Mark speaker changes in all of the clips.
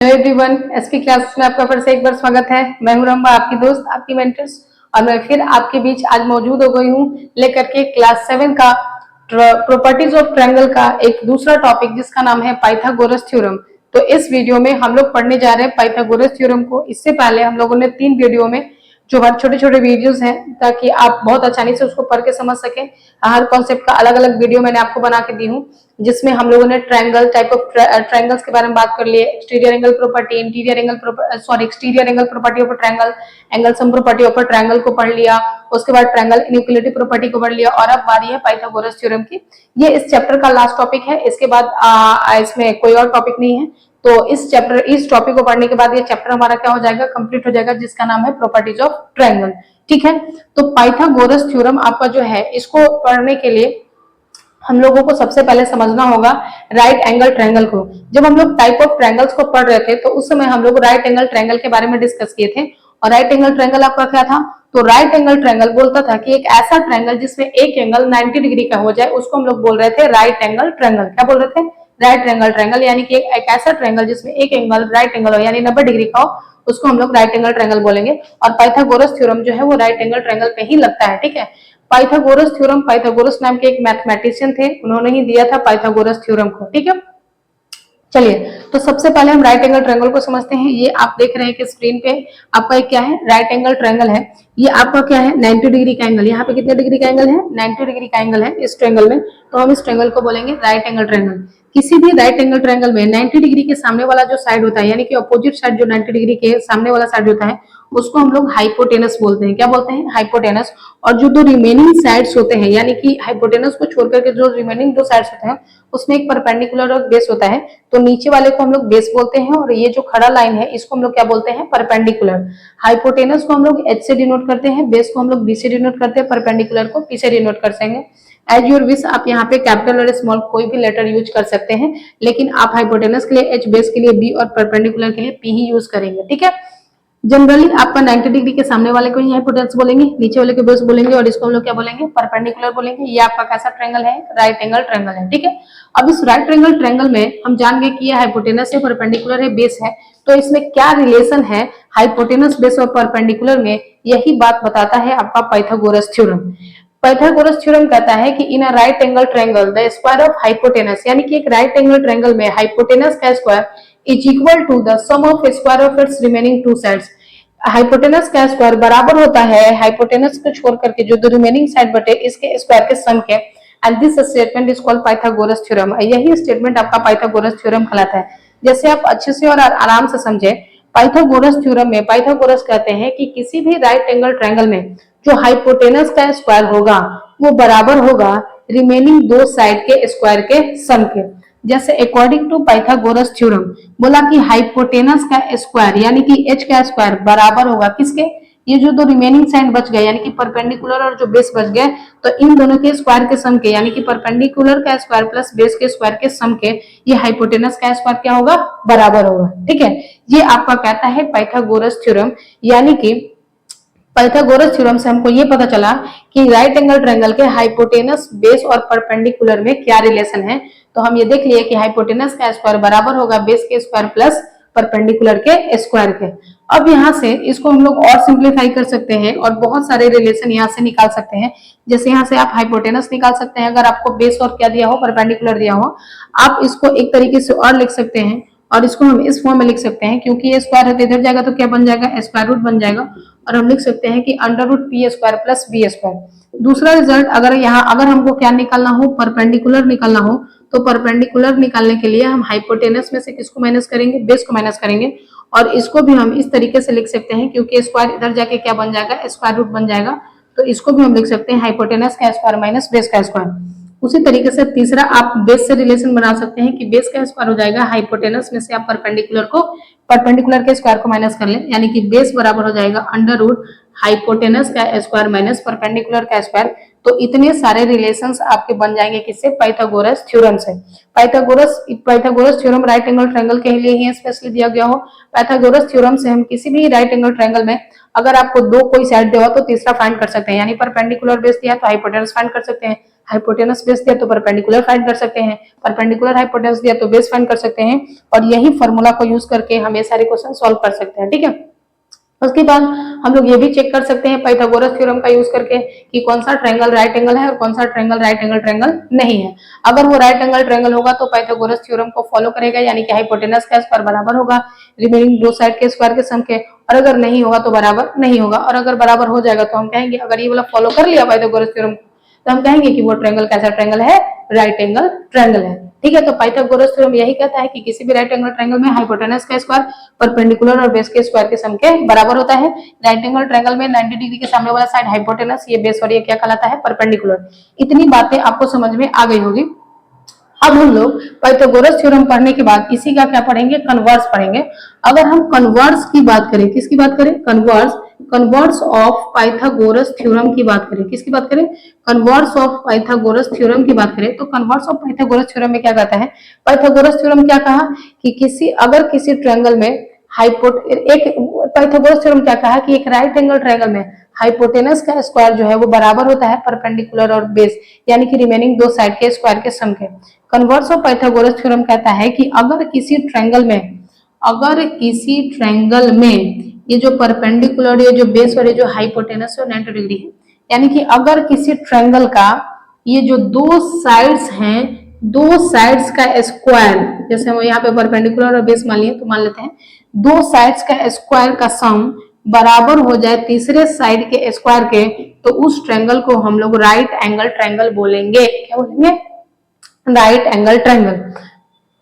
Speaker 1: Hello everyone, SP classes में आपका फिर से एक बार स्वागत है। मैं हूं रंबा, आपकी दोस्त, आपकी मेंटर्स, और मैं फिर आपके बीच आज मौजूद हो गई हूं लेकर के क्लास 7 का प्रॉपर्टीज ऑफ ट्रायंगल का एक दूसरा टॉपिक जिसका नाम है पाइथागोरस थ्योरम। तो इस वीडियो में हम लोग पढ़ने जा रहे हैं पाइथागोरस थ्योरम को। इससे पहले हम लोगों ने 3 वीडियो में जो छोटे छोटे वीडियोस हैं ताकि आप बहुत आसानी से उसको पढ़ के समझ सकें। हर कॉन्सेप्ट का अलग अलग वीडियो मैंने आपको बना के दी हूँ, जिसमें हम लोगों ने ट्रायंगल टाइप ऑफ ट्रायंगल्स के बारे में बात कर ली है, exterior angle property, interior angle exterior angle property of triangle, angle sum property of triangle को पढ़ लिया। उसके बाद ट्रायंगल इनइक्वालिटी प्रॉपर्टी को पढ़ लिया और अब बारी है पाइथागोरस थ्योरम की। ये इस चैप्टर का लास्ट टॉपिक है। इसके बाद इसमें कोई और टॉपिक नहीं है। तो इस टॉपिक को पढ़ने के बाद ये चैप्टर हमारा क्या हो जाएगा, कंप्लीट हो जाएगा, जिसका नाम है प्रॉपर्टीज ऑफ ट्रायंगल। ठीक है, तो पाइथागोरस थ्योरम आपका जो है, इसको पढ़ने के लिए हम लोगों को सबसे पहले समझना होगा राइट एंगल ट्रायंगल को। जब हम लोग टाइप ऑफ ट्रायंगल्स को पढ़ रहे थे तो उस समय हम लोग राइट एंगल ट्रायंगल के बारे में डिस्कस किए थे। और राइट एंगल ट्रायंगल आपका क्या था? तो राइट एंगल ट्रायंगल बोलता था कि एक ऐसा ट्रायंगल जिसमें एक एंगल 90 डिग्री का हो जाए उसको हम लोग बोल रहे थे राइट एंगल ट्रायंगल। क्या बोल रहे थे? राइट एंगल ट्रायंगल, यानी कि एक ऐसा ट्रायंगल जिसमें एक एंगल राइट एंगल हो यानी 90 डिग्री का हो, उसको हम लोग राइट एंगल ट्रायंगल बोलेंगे। और पाइथागोरस थ्योरम जो है वो राइट एंगल ट्रायंगल पे ही लगता है। ठीक है, पाइथागोरस थ्योरम, पाइथागोरस नाम के एक मैथमेटिशियन थे, उन्होंने ही दिया था पाइथागोरस थ्योरम को। ठीक है, चलिए तो सबसे पहले हम राइट एंगल ट्रायंगल को समझते हैं। ये आप देख रहे हैं कि स्क्रीन पे आपका एक क्या है, राइट एंगल ट्रायंगल है। ये आपका क्या है, 90 डिग्री का एंगल। यहाँ पे कितने डिग्री का एंगल है? 90 डिग्री का एंगल है इस ट्रायंगल में। तो हम इस ट्रायंगल को बोलेंगे राइट एंगल ट्रायंगल। किसी भी राइट एंगल ट्रायंगल में 90 डिग्री के सामने वाला जो साइड होता है, यानी कि अपोजिट साइड जो 90 डिग्री के सामने वाला साइड होता है, उसको हम लोग हाइपोटेनस बोलते हैं। क्या बोलते हैं? हाइपोटेनस। और जो दो रिमेनिंग साइड्स होते हैं, यानी कि हाइपोटेनस को छोड़ करके जो रिमेनिंग दो साइड्स होते हैं उसमें एक परपेंडिकुलर और बेस होता है। तो नीचे वाले को हम लोग बेस बोलते हैं और ये जो खड़ा लाइन है इसको हम लोग क्या बोलते हैं? परपेंडिकुलर। हाइपोटेनस को हम लोग एच से डिनोट करते हैं, बेस को हम लोग बी से डिनोट करते हैं, परपेंडिकुलर को पी से डिनोट कर सकेंगे। एज यूर विश, आप यहाँ पे कैपिटल और स्मॉल कोई भी लेटर यूज कर सकते हैं, लेकिन आप हाइपोटेनस के लिए एच, बेस के लिए बी और परपेंडिकुलर के लिए पी ही यूज करेंगे। ठीक है, जनरली आपका 90 डिग्री के सामने वाले को ही हाइपोटेनस बोलेंगे, नीचे वाले को बेस बोलेंगे और इसको हम लोग क्या बोलेंगे? परपेंडिकुलर बोलेंगे। ये आपका कैसा ट्रायंगल है? राइट एंगल ट्रायंगल है। ठीक है, अब इस राइट एंगल ट्रायंगल में हम जान गए कि ये हाइपोटेनस है, परपेंडिकुलर है, बेस है। तो इसमें क्या रिलेशन है हाइपोटेनस, बेस और परपेंडिकुलर में, यही बात बताता है आपका पाइथागोरस थ्योरम। पाइथागोरस थ्योरम कहता है कि in a right angle triangle the square of hypotenuse, यानी कि एक राइट एंगल ट्रायंगल में हाइपोटेनस का square is equal to the sum of square of its remaining two sides. Hypotenuse का square बराबर होता है हाइपोटेनस को छोड़ करके जो दो रिमेनिंग साइड बटे इसके स्क्वायर के सम के। And this statement is called Pythagoras theorem. यही स्टेटमेंट आपका पाइथागोरस थ्योरम कहलाता है। जैसे आप अच्छे से और आराम से समझे, पाइथागोरस थ्योरम में पाइथागोरस कहते हैं कि किसी भी राइट एंगल ट्रायंगल में जो हाइपोटेनस का स्क्वायर होगा वो बराबर होगा रिमेनिंग दो साइड के स्क्वायर के सम के। जैसे अकॉर्डिंग टू पाइथागोरस थ्योरम बोला कि हाइपोटेनस का स्क्वायर यानी कि एच का स्क्वायर बराबर होगा किसके? ये जो दो रिमेनिंग साइड बच गए यानी कि परपेंडिकुलर और जो बेस बच गए, तो इन दोनों के स्क्वायर के सम के, यानी कि परपेंडिकुलर का स्क्वायर प्लस बेस के स्क्वायर के सम के, ये हाइपोटेनस का स्क्वायर क्या होगा? बराबर होगा। ठीक है, ये आपका कहता है पाइथागोरस थ्योरम। यानी कि पाइथागोरस थ्योरम से हमको ये पता चला कि राइट एंगल ट्रायंगल के हाइपोटेनस, बेस और परपेंडिकुलर में क्या रिलेशन है। तो हम ये देख लिए कि हाइपोटेनस का स्क्वायर बराबर होगा बेस के स्क्वायर प्लस परपेंडिकुलर के स्क्वायर के। अब यहाँ से इसको हम लोग और सिंप्लीफाई कर सकते हैं और बहुत सारे रिलेशन यहाँ से निकाल सकते हैं। जैसे यहाँ से आप हाइपोटेनस निकाल सकते हैं, अगर आपको बेस और क्या दिया हो, परपेंडिकुलर दिया हो। आप इसको एक तरीके से और लिख सकते हैं और इसको हम इस फॉर्म में लिख सकते हैं, क्योंकि ये स्क्वायर है तो इधर जाएगा तो क्या बन जाएगा? स्क्वायर रूट बन जाएगा। और हम लिख सकते हैं कि under root p square plus b square. दूसरा रिजल्ट, अगर हमको क्या निकालना हो, परपेंडिकुलर निकालना हो, तो परपेंडिकुलर निकालने के लिए हम हाइपोटेनस में से किसको माइनस करेंगे? बेस को माइनस करेंगे। और इसको भी हम इस तरीके से लिख सकते हैं, क्योंकि स्क्वायर इधर जाके क्या बन जाएगा? स्क्वायर रूट बन जाएगा। तो इसको भी हम लिख सकते हैं हाइपोटेनस का स्क्वायर माइनस बेस का स्क्वायर। उसी तरीके से तीसरा आप बेस से रिलेशन बना सकते हैं कि बेस का स्क्वायर हो जाएगा हाइपोटेनस में से आप परपेंडिकुलर के स्क्वायर को माइनस कर लें, यानी कि बेस बराबर हो जाएगा अंडर रूट हाइपोटेनस का स्क्वायर माइनस परपेंडिकुलर का स्क्वायर। तो इतने सारे रिलेशंस आपके बन जाएंगे किससे? पाइथागोरस थ्योरम से। Pythagoras theorem right angle triangle के लिए ही स्पेशली दिया गया हो। पाइथागोरस थ्योरम से हम किसी भी राइट एंगल ट्रायंगल में अगर आपको दो कोई साइड दिया हो तो तीसरा फाइंड कर सकते हैं, यानी परपेंडिकुलर बेस दिया तो हाइपोटेनस फाइंड कर सकते हैं, हाइपोटेनस बेस दिया तो परपेंडिकुलर फाइंड कर सकते हैं, परपेंडिकुलर हाइपोटेनस दिया तो बेस फाइंड कर सकते हैं, और यही फॉर्मूला को यूज करके हम ये सारे क्वेश्चन सॉल्व कर सकते हैं। ठीक है, उसके बाद हम लोग ये भी चेक कर सकते हैं पाइथागोरस थ्योरम का यूज करके कि कौन सा ट्रायंगल राइट एंगल है और कौन सा ट्रायंगल राइट एंगल ट्रायंगल नहीं है। अगर वो राइट एंगल ट्रायंगल होगा तो पाइथागोरस थ्योरम को फॉलो करेगा, यानी कि हाइपोटेनस का स्क्वायर बराबर होगा रिमेनिंग दो साइड के स्क्वायर के सम के, और अगर नहीं होगा तो बराबर नहीं होगा, और अगर बराबर हो जाएगा तो हम कहेंगे, अगर ये वाला फॉलो कर लिया पाइथागोरस थ्योरम तो हम कहेंगे कि वो ट्रायंगल कैसा ट्रायंगल है, राइट एंगल ट्रायंगल है। ठीक है, तो पाइथागोरस थ्योरम यही कहता है कि किसी भी राइट एंगल ट्रायंगल में हाइपोटेनस का स्क्वायर परपेंडिकुलर और बेस के स्क्वायर के सम के बराबर होता है। राइट एंगल ट्रायंगल में 90 डिग्री के सामने वाला साइड हाइपोटेनस, ये बेस और ये क्या कहलाता है, परपेंडिकुलर। इतनी बातें आपको समझ में आ गई होगी। अब हम लोग पाइथागोरस थ्योरम पढ़ने के बाद इसी का क्या पढ़ेंगे, कन्वर्स पढ़ेंगे। अगर हम कन्वर्स की बात करें, किसकी बात करें, कन्वर्स ऑफ पाइथागोरस थ्योरम की बात करें, किसकी बात करें, कन्वर्स ऑफ पाइथागोरस थ्योरम की बात करें, तो कन्वर्स ऑफ पाइथागोरस थ्योरम में क्या कहता है, पाइथागोरस थ्योरम क्या कहा कि अगर किसी ट्रायंगल में एक पाइथागोरस थ्योरम क्या कहा कि एक राइट एंगल ट्रायंगल में हाइपोटेनस का स्क्वायर जो है वो बराबर होता है परपेंडिकुलर और बेस, यानी कि रिमेनिंग दो साइड के स्क्वायर के सम के। कन्वर्स ऑफ पाइथागोरस थ्योरम कहता है कि अगर किसी ट्रायंगल में ये जो परपेंडिकुलर, ये जो बेस और ये जो हाइपोटेनस है 90 डिग्री है, यानी कि अगर किसी ट्रायंगल का ये जो दो साइड्स हैं, दो साइड्स का स्क्वायर, जैसे हम यहाँ पे परपेंडिकुलर और बेस मान लिए तो मान लेते हैं, दो साइड्स का स्क्वायर का सम बराबर हो जाए तीसरे साइड के स्क्वायर के, तो उस ट्रायंगल को हम लोग राइट एंगल ट्रायंगल बोलेंगे। क्या बोलेंगे, राइट एंगल ट्रायंगल।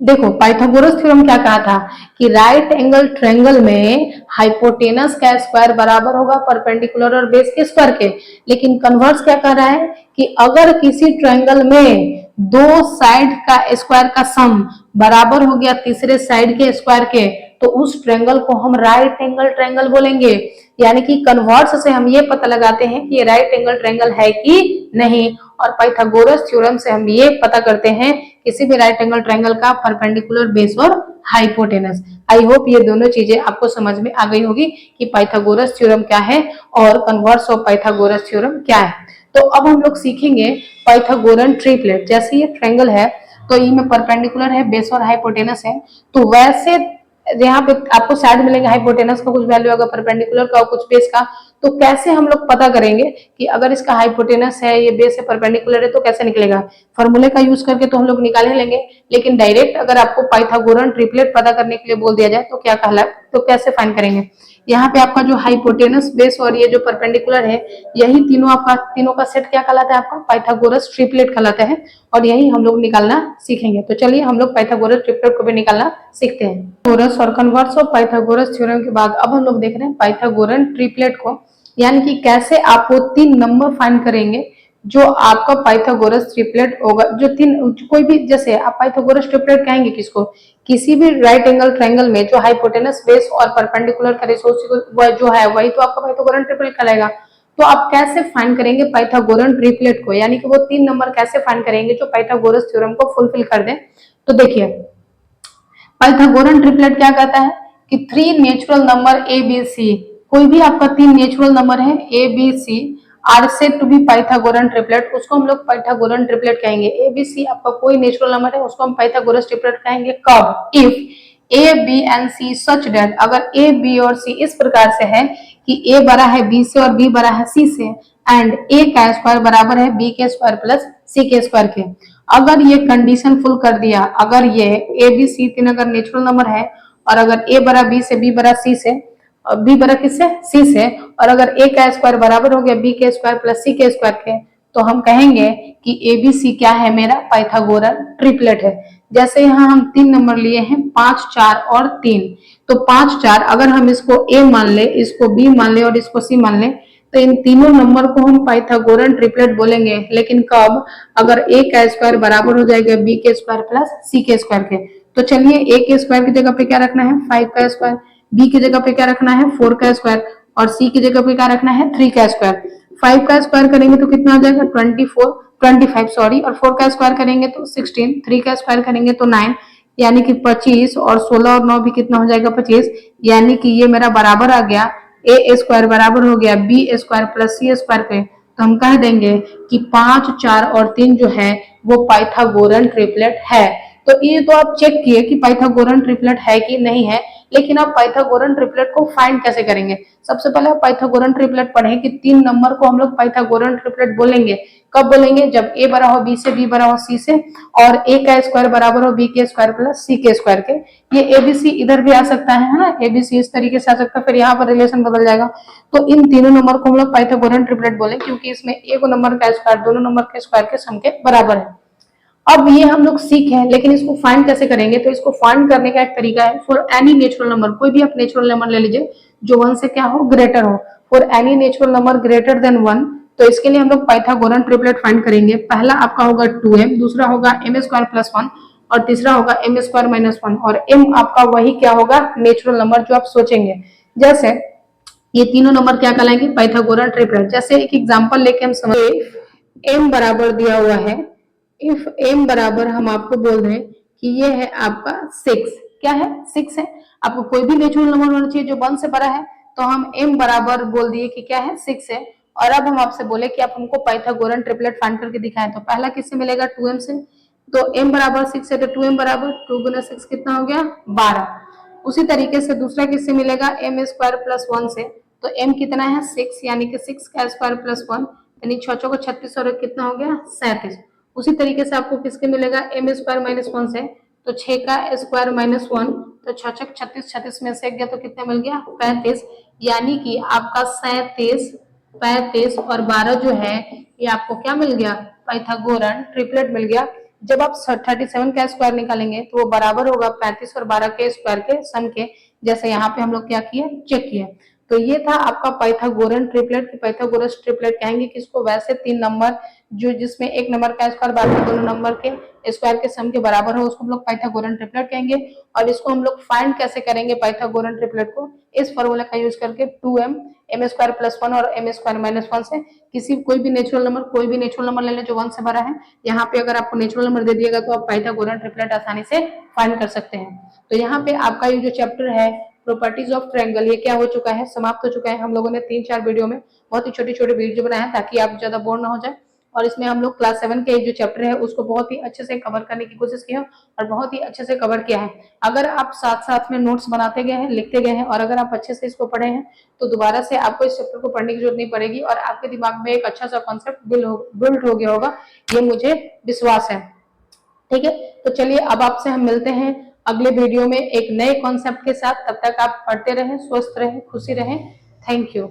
Speaker 1: देखो पाइथागोरस थ्योरम क्या कहा था कि राइट एंगल ट्रायंगल में हाइपोटेनस का स्क्वायर बराबर होगा परपेंडिकुलर और बेस के स्क्वायर के, लेकिन कन्वर्स क्या कह रहा है कि अगर किसी ट्रायंगल में दो साइड का स्क्वायर का सम बराबर हो गया तीसरे साइड के स्क्वायर के, तो उस ट्रायंगल को हम राइट एंगल ट्रायंगल बोलेंगे। यानी कि कन्वर्स से हम ये पता लगाते हैं कि ये राइट एंगल ट्रायंगल है कि नहीं, और पाइथागोरस थ्योरम से हम ये पता करते हैं किसी भी राइट एंगल ट्रायंगल का परपेंडिकुलर बेस और हाइपोटेनस। आई होप ये दोनों चीजें आपको समझ में आ गई होगी कि पाइथागोरस थ्योरम क्या है और कन्वर्स ऑफ पाइथागोरस थ्योरम क्या है। तो अब हम लोग सीखेंगे पाइथागोरन ट्रिपलेट। जैसे ये ट्रायंगल है तो इनमें परपेंडिकुलर है, बेस और हाइपोटेनस है, तो वैसे यहाँ पे आपको साइड मिलेंगे, हाइपोटेनस का कुछ वैल्यू होगा, परपेंडिकुलर का और कुछ बेस का। तो कैसे हम लोग पता करेंगे कि अगर इसका हाइपोटेनस है, ये बेस है, परपेंडिकुलर है, तो कैसे निकलेगा, फॉर्मूले का यूज करके तो हम लोग निकाल ही लेंगे, लेकिन डायरेक्ट अगर आपको पाइथागोरन ट्रिपलेट पता करने के लिए बोल दिया जाए तो क्या कहला, तो कैसे फाइंड करेंगे। यहाँ पे आपका जो हाइपोटेनस, बेस और ये जो परपेंडिकुलर है, यही तीनों का सेट क्या कहलाता है, आपका पाइथागोरस ट्रिपलेट कहलाता है, और यही हम लोग निकालना सीखेंगे। तो चलिए हम लोग पाइथागोरस ट्रिपलेट को भी निकालना सीखते हैं। पाइथागोरस और कन्वर्स ऑफ पाइथागोरस थ्योरम के बाद अब हम लोग देख रहे हैं पाइथागोरन ट्रिपलेट को, यानी कि कैसे आप वो तीन नंबर फाइंड करेंगे जो आपका पाइथागोरस ट्रिपलेट होगा। जो तीन, कोई भी, जैसे आप पाइथागोरस ट्रिपलेट कहेंगे किसको, किसी भी राइट एंगल ट्रायंगल में जो हाइपोटेनस, बेस और परपेंडिकुलर का रेशियो जो है वही तो आपका पाइथागोरन ट्रिपलेट कहलाएगा। तो आप कैसे फाइंड करेंगे पाइथागोरन ट्रिपलेट को, यानी कि वो तीन नंबर कैसे फाइंड करेंगे जो पाइथागोरस थ्योरम को फुलफिल कर दें। तो देखिए पाइथागोरन ट्रिपलेट क्या कहता है कि three natural number a b c, कोई भी आपका तीन नेचुरल नंबर है a b c are said to be Pythagorean triplet, उसको हम लोग पाइथागोरन ट्रिपलेट कहेंगे। ए बी सी आपका कोई नेचुरल नंबर है, उसको हम पाइथागोरस ट्रिपलेट कहेंगे कब, if a b and c such that, अगर ए बी और सी इस प्रकार से है कि ए बड़ा है बी से और बी बड़ा है सी से, एंड ए का स्क्वायर बराबर है बी के स्क्वायर प्लस सी के स्क्वायर के। अगर ये कंडीशन फुल कर दिया, अगर ये ए बी सी तीन अगर नेचुरल नंबर है, और अगर ए बड़ा बी से, बी बड़ा सी से, और बी बड़ा किससे, सी से, और अगर ए का स्क्वायर बराबर हो गया बी के स्क्वायर प्लस सी के स्क्वायर के, तो हम कहेंगे कि ए बी सी क्या है, मेरा पाइथागोरन ट्रिपलेट है। जैसे यहाँ हम तीन नंबर लिए हैं 5, 4 और 3, तो 5, 4 अगर हम इसको ए मान ले, इसको बी मान ले और इसको सी मान ले, तो इन तीनों नंबर को हम पाइथागोरन ट्रिपलेट बोलेंगे। लेकिन कब, अगर ए का स्क्वायर बराबर हो जाएगा बी के स्क्वायर प्लस सी के स्क्वायर के। तो चलिए ए के स्क्वायर की जगह पे क्या रखना है, 5 का स्क्वायर, बी की जगह पे क्या रखना है, 4 का स्क्वायर, और सी की जगह पे क्या रखना है, 3 का स्क्वायर। 5 का स्क्वायर करेंगे तो कितना आ जाएगा 25 सॉरी, और 4 का स्क्वायर करेंगे तो 16, 3 का स्क्वायर करेंगे तो 9, यानी कि 25, और 16 और 9 भी कितना हो जाएगा 25, यानी कि ये मेरा बराबर आ गया ए स्क्वायर बराबर हो गया बी स्क्वायर प्लस सी स्क्वायर पे। तो हम कह देंगे कि 5, 4 और 3 जो है वो पाइथागोरन ट्रिपलेट है। तो ये तो आप चेक किए कि पाइथागोरन ट्रिपलेट है कि नहीं है, लेकिन आप पाइथागोरन ट्रिपलेट को फाइंड कैसे करेंगे? सबसे पहले आप पाइथागोरन ट्रिपलेट पढ़ें कि 3 नंबर को हम लोग पाइथागोरन ट्रिपलेट बोलेंगे। कब बोलेंगे? जब a बड़ा हो b से, b बड़ा हो c से, और a का स्क्वायर बराबर हो b के स्क्वायर प्लस c के स्क्वायर के। ये abc इधर भी आ सकता है ना, abc इस तरीके से आ सकता है, फिर यहाँ पर रिलेशन बदल जाएगा। तो इन तीनों नंबर को हम लोग पाइथागोरन ट्रिपलेट बोले, क्योंकि इसमें एक नंबर का स्क्वायर दोनों नंबर के स्क्वायर के सम के बराबर है। अब ये हम लोग सीख हैं, लेकिन इसको फाइंड कैसे करेंगे? तो इसको फाइंड करने का एक तरीका है, फॉर एनी नेचुरल नंबर, कोई भी आप नेचुरल नंबर ले लीजिए जो 1 से क्या हो, ग्रेटर हो। For any natural number greater than 1, तो इसके लिए हम लोग पाइथागोरन ट्रिपलेट फाइंड करेंगे। पहला आपका होगा 2m, दूसरा होगा m स्क्वायर प्लस 1, और तीसरा होगा m स्क्वायर माइनस 1। और m आपका वही क्या होगा, नेचुरल नंबर जो आप सोचेंगे। जैसे ये तीनों नंबर क्या कहलाएंगे, पाइथागोरन ट्रिपलेट। जैसे एक एग्जांपल लेके हम समझ, m बराबर दिया हुआ है, इफ m बराबर हम आपको बोल रहे हैं कि ये है आपका 6, क्या है, 6 है। आपको कोई भी नेचुरल नंबर होना चाहिए जो 1 से बड़ा है, तो हम m बराबर बोल दिए कि क्या है, 6 है। और अब हम आपसे बोले कि आप हमको पाइथागोरन ट्रिपलेट फाइंड करके दिखाएं, तो पहला किससे मिलेगा, 2m से। तो m बराबर 6 है, तो 2m बराबर 2 गुना 6 कितना हो गया, 12। उसी तरीके से दूसरा किससे मिलेगा, m स्क्वायर प्लस 1 से। तो m कितना है, 6, यानी कि 6 का स्क्वायर प्लस 1, यानी 6 को 36 और कितना हो गया, 37। उसी तरीके से आपको किसके मिलेगा, m स्क्वायर माइनस 1 से। तो 6 का स्क्वायर माइनस 1, तो 6 36, 36 में से गया तो कितना मिल गया, 35। यानी कि आपका 37, 35 और 12 जो है ये आपको क्या मिल गया, पाइथागोरन ट्रिपलेट मिल गया। जब आप 37 का स्क्वायर निकालेंगे तो वो बराबर होगा 35 और 12 के स्क्वायर के सम के, जैसे यहाँ पे हम लोग क्या किए, चेक किए। तो ये था आपका पाइथागोरन ट्रिपलेट। पाइथागोरस ट्रिपलेट कहेंगे किसको, वैसे 3 नंबर जो जिसमें एक नंबर का स्क्वायर बाकी दोनों नंबर के स्क्वायर के सम के बराबर हो, उसको हम लोग पाइथागोरन ट्रिपलेट कहेंगे। और इसको हम लोग फाइंड कैसे करेंगे पाइथागोरन ट्रिपलेट को, इस फॉर्मूला का यूज करके 2m, m स्क्वायर प्लस 1 और m स्क्वायर माइनस 1 से। किसी कोई भी नेचुरल नंबर ले ले जो 1 से बड़ा है। यहाँ पे अगर आपको नेचुरल नंबर दे दिएगा तो आप पाइथागोरन ट्रिपलेट आसानी से फाइंड कर सकते हैं। तो यहाँ पे आपका ये जो चैप्टर है प्रॉपर्टीज ऑफ ट्रायंगल, ये क्या हो चुका है, समाप्त हो चुका है। हम लोगों ने 3-4 वीडियो में बहुत ही छोटे छोटे वीडियो बनाए हैं ताकि आप ज्यादा बोर ना हो जाए। और इसमें हम लोग क्लास 7 के जो चैप्टर है उसको बहुत ही अच्छे से कवर करने की कोशिश की है और बहुत ही अच्छे से कवर किया है। अगर आप साथ साथ में नोट्स बनाते गए हैं, लिखते गए हैं, और अगर आप अच्छे से इसको पढ़े हैं तो दोबारा से आपको इस चैप्टर को पढ़ने की जरूरत नहीं पड़ेगी और आपके दिमाग में एक अच्छा सा कॉन्सेप्ट बिल्ड हो गया होगा, ये मुझे विश्वास है। ठीक है, तो चलिए अब आपसे हम मिलते हैं अगले वीडियो में एक नए कॉन्सेप्ट के साथ। तब तक आप पढ़ते रहें, स्वस्थ रहें, खुशी रहें। Thank you.